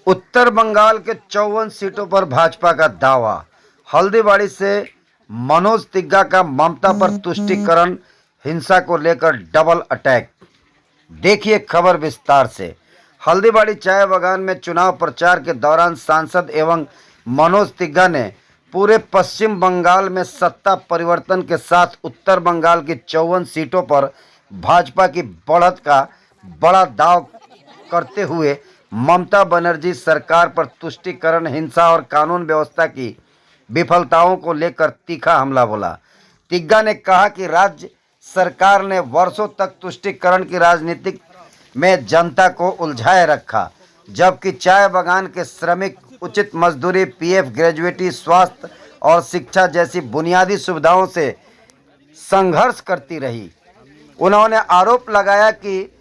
उत्तर बंगाल के 54 सीटों पर भाजपा का दावा। हल्दीबाड़ी से मनोज तिग्गा का ममता पर तुष्टीकरण हिंसा को लेकर डबल अटैक। देखिए खबर विस्तार से। हल्दीबाड़ी चाय बागान में चुनाव प्रचार के दौरान सांसद एवं मनोज तिग्गा ने पूरे पश्चिम बंगाल में सत्ता परिवर्तन के साथ उत्तर बंगाल की 54 सीटों पर भाजपा की बढ़त का बड़ा दाव करते हुए ममता बनर्जी सरकार पर तुष्टीकरण हिंसा और कानून व्यवस्था की विफलताओं को लेकर तीखा हमला बोला। तिग्गा ने कहा कि राज्य सरकार ने वर्षों तक तुष्टीकरण की राजनीति में जनता को उलझाए रखा, जबकि चाय बागान के श्रमिक उचित मजदूरी, पीएफ, ग्रेजुएटी, स्वास्थ्य और शिक्षा जैसी बुनियादी सुविधाओं से संघर्ष करती रही। उन्होंने आरोप लगाया कि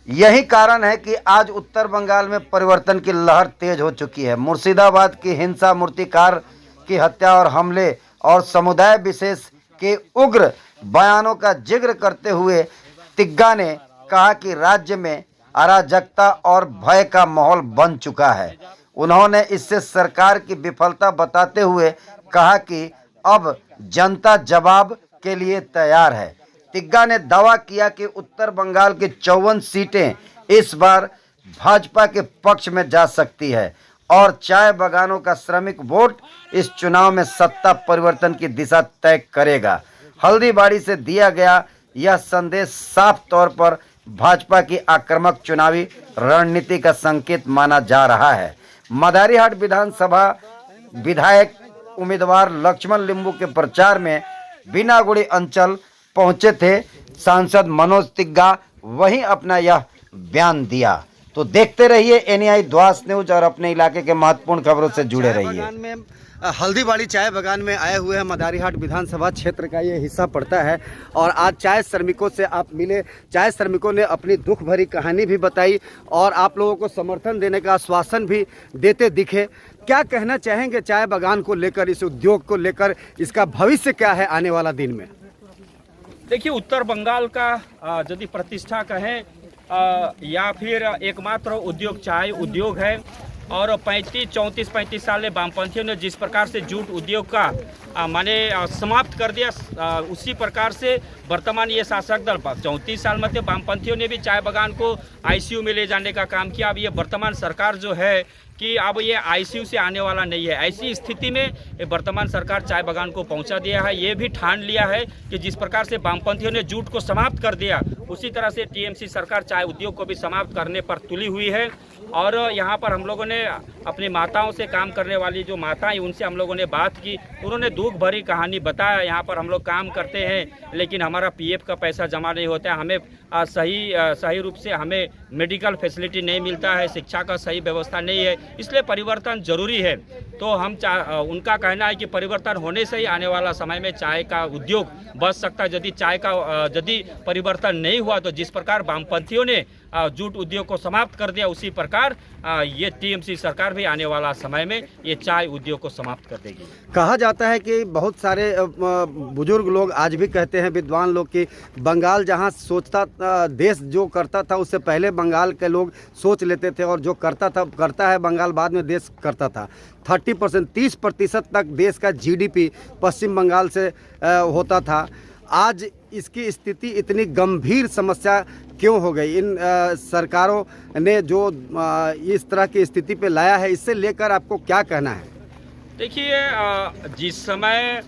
यही कारण है कि आज उत्तर बंगाल में परिवर्तन की लहर तेज हो चुकी है। मुर्शिदाबाद की हिंसा, मूर्तिकार की हत्या और हमले और समुदाय विशेष के उग्र बयानों का जिक्र करते हुए तिग्गा ने कहा कि राज्य में अराजकता और भय का माहौल बन चुका है। उन्होंने इससे सरकार की विफलता बताते हुए कहा कि अब जनता जवाब के लिए तैयार है। तिग्गा ने दावा किया कि उत्तर बंगाल की 54 सीटें इस बार भाजपा के पक्ष में जा सकती है और चाय बागानों का श्रमिक वोट इस चुनाव में सत्ता परिवर्तन की दिशा तय करेगा। हल्दीबाड़ी से दिया गया यह संदेश साफ तौर पर भाजपा की आक्रामक चुनावी रणनीति का संकेत माना जा रहा है। मदारीहाट विधानसभा विधायक उम्मीदवार लक्ष्मण लिंबू के प्रचार में बीनागुड़ी अंचल पहुंचे थे सांसद मनोज तिग्गा, वहीं अपना यह बयान दिया। तो देखते रहिए एनआई द्वास न्यूज और अपने इलाके के महत्वपूर्ण खबरों से जुड़े रहिए। हल्दीबाड़ी चाय बागान में आए हुए हैं। मदारीहाट विधानसभा क्षेत्र का ये हिस्सा पड़ता है और आज चाय श्रमिकों से आप मिले। चाय श्रमिकों ने अपनी दुख भरी कहानी भी बताई और आप लोगों को समर्थन देने का आश्वासन भी देते दिखे। क्या कहना चाहेंगे चाय बागान को लेकर, इस उद्योग को लेकर, इसका भविष्य क्या है आने वाला दिन में? देखिए, उत्तर बंगाल का यदि प्रतिष्ठा कहें या फिर एकमात्र उद्योग चाय उद्योग है और 34-35 साल वामपंथियों ने जिस प्रकार से जूट उद्योग का माने समाप्त कर दिया, उसी प्रकार से वर्तमान ये शासक दल 34 साल में वामपंथियों ने भी चाय बागान को आईसीयू में ले जाने का काम किया। अब ये वर्तमान सरकार जो है कि अब ये आईसीयू से आने वाला नहीं है। ऐसी स्थिति में वर्तमान सरकार चाय बागान को पहुंचा दिया है। ये भी ठान लिया है कि जिस प्रकार से वामपंथियों ने जूट को समाप्त कर दिया, उसी तरह से टीएमसी सरकार चाय उद्योग को भी समाप्त करने पर तुली हुई है। और यहाँ पर हम लोगों ने अपनी माताओं से, काम करने वाली जो माताएं, उनसे हम लोगों ने बात की। उन्होंने दुख भरी कहानी बताया। यहाँ पर हम लोग काम करते हैं लेकिन हमारा पीएफ का पैसा जमा नहीं होता है, हमें सही रूप से हमें मेडिकल फैसिलिटी नहीं मिलता है, शिक्षा का सही व्यवस्था नहीं है, इसलिए परिवर्तन जरूरी है। तो उनका कहना है कि परिवर्तन होने से ही आने वाला समय में चाय का उद्योग बच सकता है। यदि परिवर्तन नहीं हुआ तो जिस प्रकार वामपंथियों ने जूट उद्योग को समाप्त कर दिया, उसी प्रकार ये टीएमसी सरकार भी आने वाला समय में ये चाय उद्योग को समाप्त कर देगी। कहा जाता है कि बहुत सारे बुजुर्ग लोग आज भी कहते हैं, विद्वान लोग, कि बंगाल जहां सोचता देश जो करता था उससे पहले बंगाल के लोग सोच लेते थे और जो करता है बंगाल बाद में देश करता था। 30% तक देश का जीडीपी पश्चिम बंगाल से होता था। आज इसकी स्थिति इतनी गंभीर समस्या क्यों हो गई? इन सरकारों ने जो इस तरह की स्थिति पे लाया है, इससे लेकर आपको क्या कहना है? देखिए, जिस समय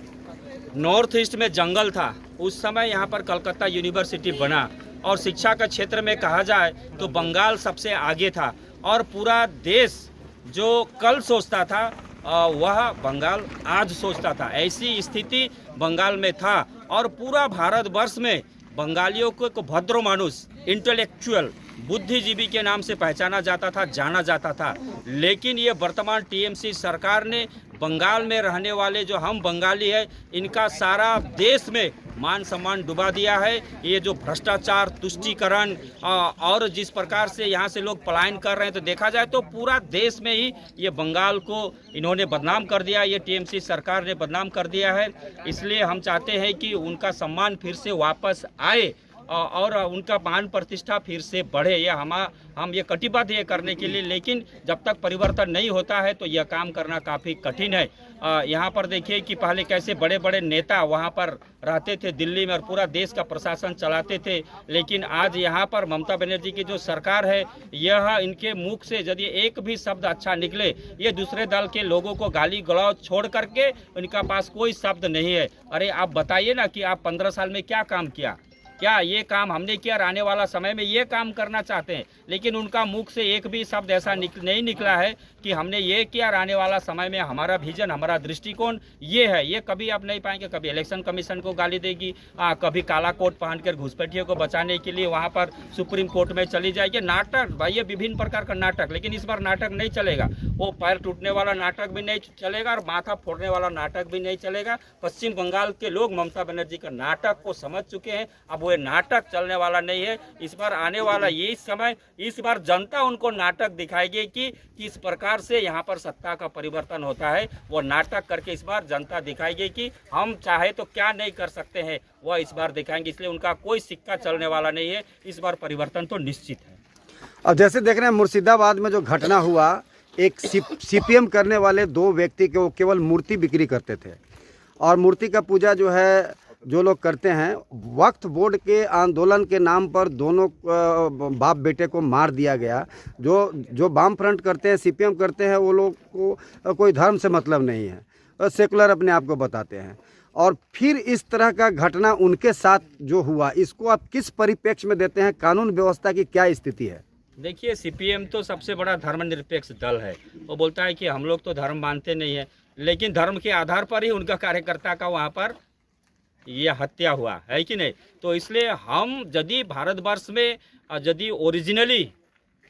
नॉर्थ ईस्ट में जंगल था, उस समय यहाँ पर कलकत्ता यूनिवर्सिटी बना और शिक्षा का क्षेत्र में कहा जाए तो बंगाल सबसे आगे था और पूरा देश जो कल सोचता था वह बंगाल आज सोचता था। ऐसी स्थिति बंगाल में था और पूरा भारतवर्ष में बंगालियों को भद्र मानुष, इंटेलेक्चुअल, बुद्धिजीवी के नाम से पहचाना जाता था, जाना जाता था। लेकिन ये वर्तमान टीएमसी सरकार ने बंगाल में रहने वाले जो हम बंगाली हैं, इनका सारा देश में मान सम्मान डुबा दिया है। ये जो भ्रष्टाचार, तुष्टीकरण और जिस प्रकार से यहाँ से लोग पलायन कर रहे हैं, तो देखा जाए तो पूरा देश में ही ये बंगाल को इन्होंने बदनाम कर दिया, ये टीएमसी सरकार ने बदनाम कर दिया है। इसलिए हम चाहते हैं कि उनका सम्मान फिर से वापस आए और उनका मान प्रतिष्ठा फिर से बढ़े। ये हम ये कटिबद्ध ये करने के लिए, लेकिन जब तक परिवर्तन नहीं होता है तो यह काम करना काफ़ी कठिन है। यहाँ पर देखिए कि पहले कैसे बड़े बड़े नेता वहाँ पर रहते थे दिल्ली में और पूरा देश का प्रशासन चलाते थे, लेकिन आज यहाँ पर ममता बनर्जी की जो सरकार है, यह इनके मुख से यदि एक भी शब्द अच्छा निकले, ये दूसरे दल के लोगों को गाली गलौज छोड़ करके उनका पास कोई शब्द नहीं है। अरे आप बताइए ना कि आप 15 साल में क्या काम किया, क्या ये काम हमने किया और आने वाला समय में ये काम करना चाहते हैं, लेकिन उनका मुख से एक भी शब्द ऐसा नहीं निकला है कि हमने ये किया और आने वाला समय में हमारा विजन, हमारा दृष्टिकोण ये है। ये कभी आप नहीं पाएंगे। कभी इलेक्शन कमीशन को गाली देगी, कभी काला कोट पहनकर घुसपैठियों को बचाने के लिए वहाँ पर सुप्रीम कोर्ट में चली जाएगी। नाटक भाई, ये विभिन्न प्रकार का नाटक, लेकिन इस बार नाटक नहीं चलेगा। वो पैर टूटने वाला नाटक भी नहीं चलेगा और माथा फोड़ने वाला नाटक भी नहीं चलेगा। पश्चिम बंगाल के लोग ममता बनर्जी के नाटक को समझ चुके हैं। अब वो नाटक चलने वाला नहीं है। इस बार आने वाला ये समय, इस बार जनता उनको नाटक दिखाएगी कि किस प्रकार से यहाँ पर सत्ता का परिवर्तन होता है। वो नाटक करके इस बार जनता दिखाएगी कि हम चाहे तो क्या नहीं कर सकते हैं, वह इस बार दिखाएंगे। इसलिए उनका कोई सिक्का चलने वाला नहीं है। इस बार परिवर्तन तो निश्चित है। अब जैसे देख रहे हैं मुर्शिदाबाद में जो घटना हुआ, एक सीपीएम करने वाले 2 व्यक्ति के वो केवल मूर्ति बिक्री करते थे और मूर्ति का पूजा जो है जो लोग करते हैं, वक्फ बोर्ड के आंदोलन के नाम पर दोनों बाप बेटे को मार दिया गया। जो वाम फ्रंट करते हैं, सीपीएम करते हैं, वो लोग को कोई धर्म से मतलब नहीं है, सेकुलर अपने आप को बताते हैं। और फिर इस तरह का घटना उनके साथ जो हुआ, इसको आप किस परिप्रेक्ष्य में देते हैं? कानून व्यवस्था की क्या स्थिति है? देखिए, सीपीएम तो सबसे बड़ा धर्मनिरपेक्ष दल है। वो बोलता है कि हम लोग तो धर्म मानते नहीं है, लेकिन धर्म के आधार पर ही उनका कार्यकर्ता का वहाँ पर ये हत्या हुआ है कि नहीं। तो इसलिए हम यदि भारतवर्ष में यदि ओरिजिनली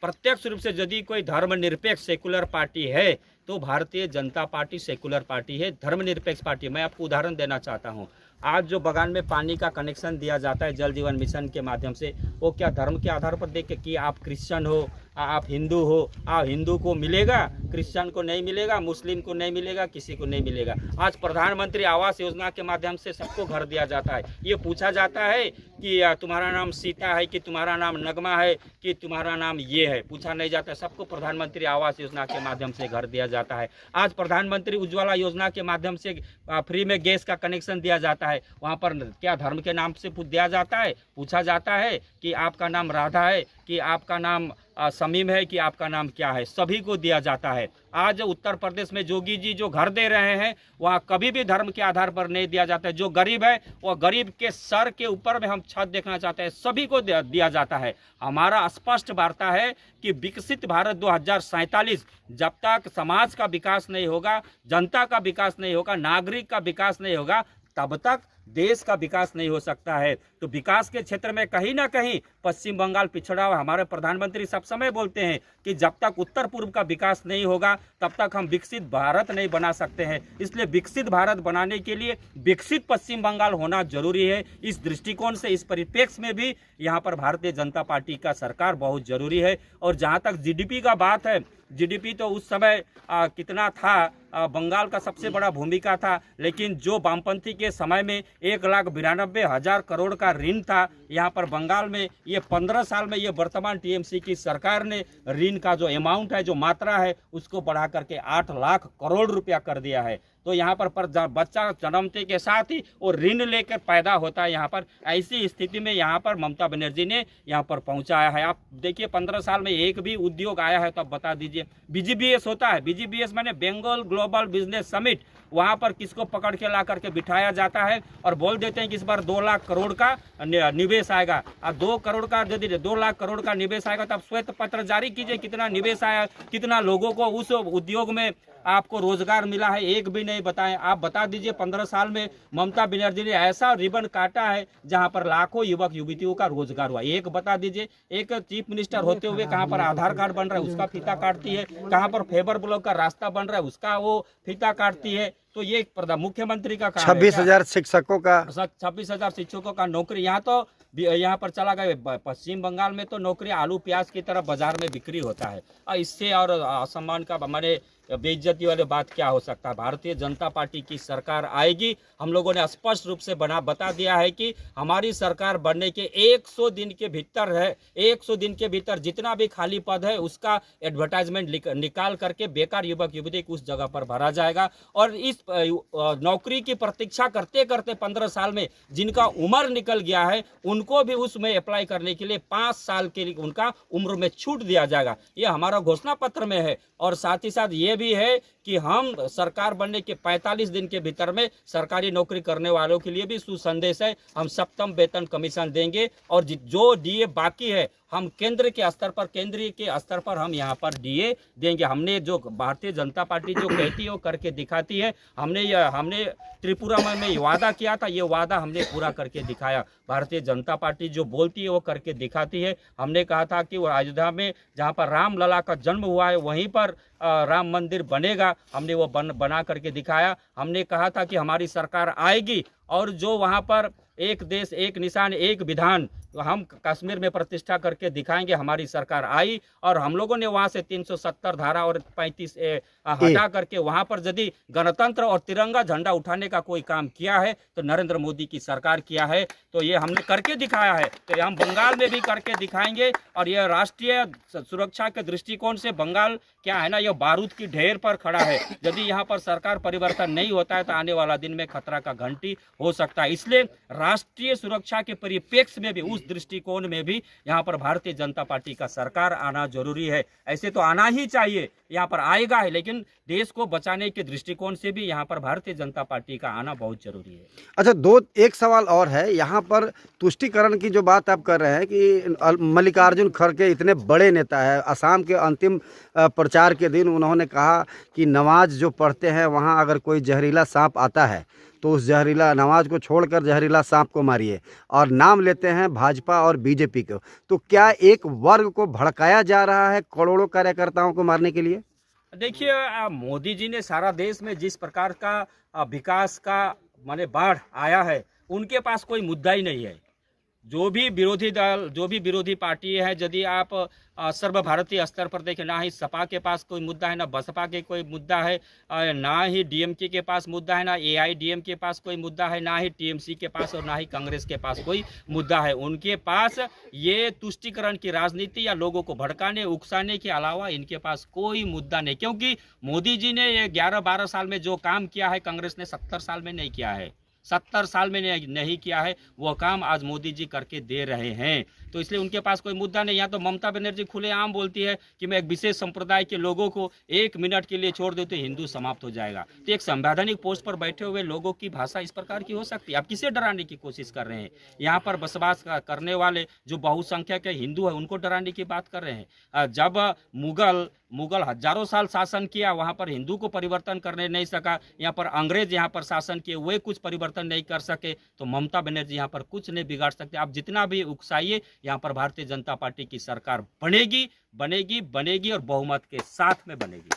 प्रत्यक्ष रूप से यदि कोई धर्मनिरपेक्ष सेकुलर पार्टी है तो Bharatiya Janata party secular party है, धर्मनिरपेक्ष पार्टी। मैं आपको उदाहरण देना चाहता हूँ। आज जो बगान में पानी का कनेक्शन दिया जाता है जल जीवन मिशन के माध्यम से, वो क्या धर्म के आधार पर देख के कि आप क्रिश्चियन हो, आप हिंदू हो, आप हिंदू को मिलेगा, क्रिश्चियन को नहीं मिलेगा, मुस्लिम को नहीं मिलेगा, किसी को नहीं मिलेगा। आज प्रधानमंत्री आवास योजना के माध्यम से सबको घर दिया जाता है। ये पूछा जाता है कि तुम्हारा नाम सीता है कि तुम्हारा नाम नगमा है कि तुम्हारा नाम ये है, पूछा नहीं जाता है। सबको प्रधानमंत्री आवास योजना के माध्यम से घर दिया जाता है। आज प्रधानमंत्री उज्ज्वला योजना के माध्यम से फ्री में गैस का कनेक्शन दिया जाता है। वहाँ पर क्या धर्म के नाम से दिया जाता है? पूछा जाता है कि आपका नाम राधा है कि आपका नाम समीम है कि आपका नाम क्या है? सभी को दिया जाता है। आज उत्तर प्रदेश में योगी जी जो घर दे रहे हैं, वहाँ कभी भी धर्म के आधार पर नहीं दिया जाता है। जो गरीब है वो गरीब के सर के ऊपर में हम छत देखना चाहते हैं, सभी को दिया जाता है। हमारा स्पष्ट वार्ता है कि विकसित भारत 2047 जब तक समाज का विकास नहीं होगा, जनता का विकास नहीं होगा, नागरिक का विकास नहीं होगा, तब तक देश का विकास नहीं हो सकता है। तो विकास के क्षेत्र में कहीं ना कहीं पश्चिम बंगाल पिछड़ा हुआ। हमारे प्रधानमंत्री सब समय बोलते हैं कि जब तक उत्तर पूर्व का विकास नहीं होगा तब तक हम विकसित भारत नहीं बना सकते हैं। इसलिए विकसित भारत बनाने के लिए विकसित पश्चिम बंगाल होना जरूरी है। इस दृष्टिकोण से, इस परिप्रेक्ष्य में भी यहाँ पर भारतीय जनता पार्टी का सरकार बहुत जरूरी है। और जहाँ तक जीडीपी का बात है, जीडीपी तो उस समय कितना था, बंगाल का सबसे बड़ा भूमिका था, लेकिन जो वामपंथी के समय में 1,92,000 करोड़ का ऋण था यहाँ पर बंगाल में, ये 15 साल में ये वर्तमान टीएमसी की सरकार ने ऋण का जो अमाउंट है, जो मात्रा है, उसको बढ़ा करके 8 लाख करोड़ रुपया कर दिया है। तो यहाँ पर बच्चा जन्मते के साथ ही वो ऋण लेकर पैदा होता है यहाँ पर। ऐसी स्थिति में यहाँ पर ममता बनर्जी ने यहाँ पर पहुँचाया है। आप देखिए 15 साल में एक भी उद्योग आया है तो आप बता दीजिए। बीजीबीएस होता है, बीजीबीएस माने बंगाल ग्लोबल बिजनेस समिट, वहाँ पर किसको पकड़ के ला करके बिठाया जाता है और बोल देते हैं कि इस बार 2 लाख करोड़ का निवेश आएगा। और 2 करोड़ का यदि 2 लाख करोड़ का निवेश आएगा तो आप श्वेत पत्र जारी कीजिए, कितना निवेश आया, कितना लोगों को उस उद्योग में आपको रोजगार मिला है, एक भी नहीं बताएं। आप बता दीजिए 15 साल में ममता बनर्जी ने ऐसा रिबन काटा है जहां पर लाखों युवक युवतियों का रोजगार हुआ। एक बता दीजिए, एक चीफ मिनिस्टर होते हुए कहां पर आधार कार्ड बन रहा है उसका फीता काटती है, कहां पर फेबर ब्लॉक का रास्ता बन रहा है उसका वो फीता काटती है। तो ये मुख्यमंत्री का काम है। 26,000 शिक्षकों का 26,000 शिक्षकों का नौकरी यहाँ पर चला गया। पश्चिम बंगाल में तो नौकरी आलू प्याज की तरह बाजार में बिक्री होता है। और इससे और असम्मान का माने बेइज्जती वाली बात क्या हो सकता है। भारतीय जनता पार्टी की सरकार आएगी। हम लोगों ने स्पष्ट रूप से बता दिया है कि हमारी सरकार बनने के 100 दिन के भीतर है, 100 दिन के भीतर जितना भी खाली पद है उसका एडवर्टाइजमेंट निकाल करके बेकार युवक युवती को उस जगह पर भरा जाएगा। और इस नौकरी की प्रतीक्षा करते करते 15 साल में जिनका उम्र निकल गया है उनको भी उसमें अप्लाई करने के लिए 5 साल के लिए उनका उम्र में छूट दिया जाएगा। ये हमारा घोषणा पत्र में है। और साथ ही साथ ये भी है कि हम सरकार बनने के 45 दिन के भीतर में सरकारी नौकरी करने वालों के लिए भी सुसंदेश है, हम सप्तम वेतन कमीशन देंगे। और जो डीए बाकी है हम केंद्रीय के स्तर पर हम यहाँ पर डीए देंगे। हमने जो भारतीय जनता पार्टी जो कहती है वो करके दिखाती है। हमने त्रिपुरा में वादा किया था, ये वादा हमने पूरा करके दिखाया। भारतीय जनता पार्टी जो बोलती है वो करके दिखाती है। हमने कहा था कि वो अयोध्या में जहाँ पर राम लला का जन्म हुआ है वहीं पर राम मंदिर बनेगा, हमने वो बना करके दिखाया। हमने कहा था कि हमारी सरकार आएगी और जो वहाँ पर एक देश एक निशान एक विधान हम कश्मीर में प्रतिष्ठा करके दिखाएंगे। हमारी सरकार आई और हम लोगों ने वहाँ से 370 धारा और 35 हटा करके वहाँ पर यदि गणतंत्र और तिरंगा झंडा उठाने का कोई काम किया है तो नरेंद्र मोदी की सरकार किया है। तो ये हमने करके दिखाया है, तो हम बंगाल में भी करके दिखाएंगे। और यह राष्ट्रीय सुरक्षा के दृष्टिकोण से बंगाल क्या है ना, यह बारूद की ढेर पर खड़ा है। यदि यहाँ पर सरकार परिवर्तन नहीं होता है तो आने वाला दिन में खतरा का घंटी हो सकता है। इसलिए राष्ट्रीय सुरक्षा के परिप्रेक्ष्य में भी, उस दृष्टिकोण में भी यहाँ पर भारतीय जनता पार्टी का सरकार आना जरूरी है। ऐसे तो आना ही चाहिए, यहाँ पर आएगा है, लेकिन देश को बचाने के दृष्टिकोण से भी यहाँ पर भारतीय जनता पार्टी का आना बहुत जरूरी है। अच्छा, एक सवाल और है यहाँ पर, तुष्टीकरण की जो बात आप कर रहे हैं कि मल्लिकार्जुन खड़गे इतने बड़े नेता है, असम के अंतिम प्रचार के दिन उन्होंने कहा कि नमाज जो पढ़ते हैं वहाँ अगर कोई जहरीला सांप आता है तो उस जहरीला नमाज को छोड़कर जहरीला सांप को मारिए, और नाम लेते हैं भाजपा और बीजेपी को। तो क्या एक वर्ग को भड़काया जा रहा है करोड़ों कार्यकर्ताओं को मारने के लिए? देखिए, मोदी जी ने सारा देश में जिस प्रकार का विकास का माने बाढ़ आया है, उनके पास कोई मुद्दा ही नहीं है। जो भी विरोधी दल, जो भी विरोधी पार्टी है, यदि आप सर्वभारतीय स्तर पर देखें, ना ही सपा के पास कोई मुद्दा है, ना बसपा के कोई मुद्दा है, ना ही डीएमके के पास मुद्दा है, ना एआईडीएम के पास कोई मुद्दा है, ना ही टीएमसी के पास और ना ही कांग्रेस के पास कोई मुद्दा है। उनके पास ये तुष्टीकरण की राजनीति या लोगों को भड़काने उकसाने के अलावा इनके पास कोई मुद्दा नहीं। क्योंकि मोदी जी ने ये 11-12 साल में जो काम किया है कांग्रेस ने 70 साल में नहीं किया है, 70 साल में नहीं किया है। वो काम आज मोदी जी करके दे रहे हैं, तो इसलिए उनके पास कोई मुद्दा नहीं। यहाँ तो ममता बनर्जी खुलेआम बोलती है कि मैं एक विशेष संप्रदाय के लोगों को 1 मिनट के लिए छोड़ दूं तो हिंदू समाप्त हो जाएगा। तो एक संवैधानिक पोस्ट पर बैठे हुए लोगों की भाषा इस प्रकार की हो सकती है? आप किसे डराने की कोशिश कर रहे हैं? यहाँ पर बसवास करने वाले जो बहुसंख्यक हिंदू है उनको डराने की बात कर रहे हैं। जब मुगल हजारों साल शासन किया, वहाँ पर हिंदू को परिवर्तन करने नहीं सका, यहाँ पर अंग्रेज यहाँ पर शासन किए, वे कुछ परिवर्तन नहीं कर सके, तो ममता बनर्जी यहाँ पर कुछ नहीं बिगाड़ सकते। आप जितना भी उकसाइए, यहाँ पर भारतीय जनता पार्टी की सरकार बनेगी और बहुमत के साथ में बनेगी।